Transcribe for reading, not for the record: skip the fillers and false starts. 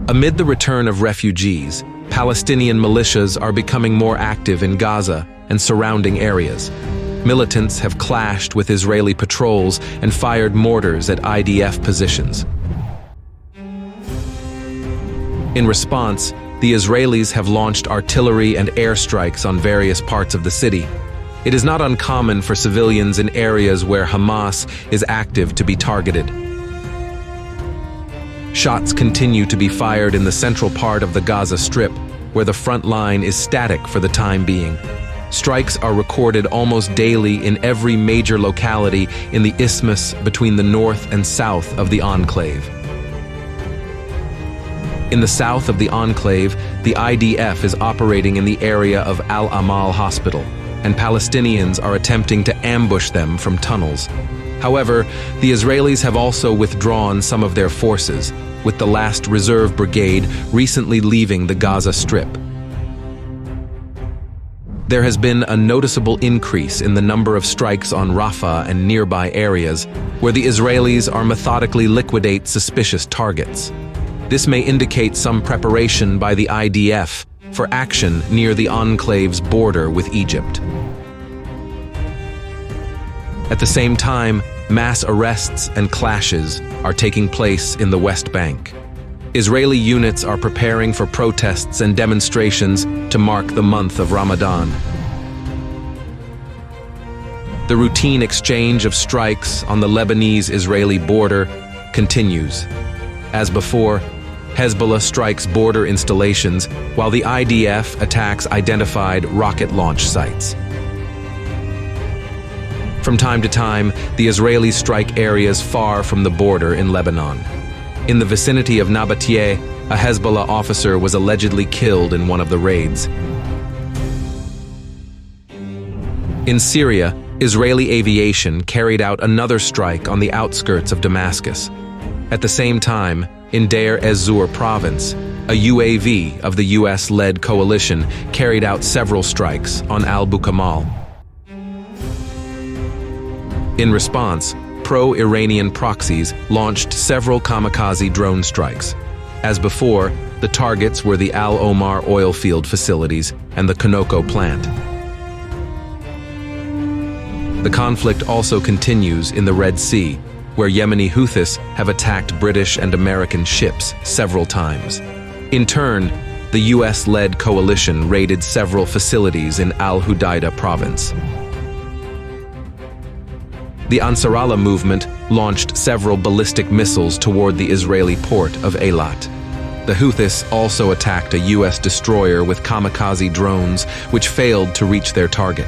Amid the return of refugees, Palestinian militias are becoming more active in Gaza and surrounding areas. Militants have clashed with Israeli patrols and fired mortars at IDF positions. In response, the Israelis have launched artillery and airstrikes on various parts of the city. It is not uncommon for civilians in areas where Hamas is active to be targeted. Shots continue to be fired in the central part of the Gaza Strip, where the front line is static for the time being. Strikes are recorded almost daily in every major locality in the isthmus between the north and south of the enclave. In the south of the enclave, the IDF is operating in the area of Al-Amal Hospital, and Palestinians are attempting to ambush them from tunnels. However, the Israelis have also withdrawn some of their forces, with the last reserve brigade recently leaving the Gaza Strip. There has been a noticeable increase in the number of strikes on Rafah and nearby areas, where the Israelis are methodically liquidate suspicious targets. This may indicate some preparation by the IDF for action near the enclave's border with Egypt. At the same time, mass arrests and clashes are taking place in the West Bank. Israeli units are preparing for protests and demonstrations to mark the month of Ramadan. The routine exchange of strikes on the Lebanese-Israeli border continues. As before, Hezbollah strikes border installations, while the IDF attacks identified rocket launch sites. From time to time, the Israelis strike areas far from the border in Lebanon. In the vicinity of Nabateh, a Hezbollah officer was allegedly killed in one of the raids. In Syria, Israeli aviation carried out another strike on the outskirts of Damascus. At the same time, in Deir ez-Zor province, a UAV of the US-led coalition carried out several strikes on Al-Bukamal. In response, pro-Iranian proxies launched several kamikaze drone strikes. As before, the targets were the Al Omar oil field facilities and the Conoco plant. The conflict also continues in the Red Sea, where Yemeni Houthis have attacked British and American ships several times. In turn, the US-led coalition raided several facilities in Al-Hudaydah province. The Ansarallah movement launched several ballistic missiles toward the Israeli port of Eilat. The Houthis also attacked a US destroyer with kamikaze drones, which failed to reach their target.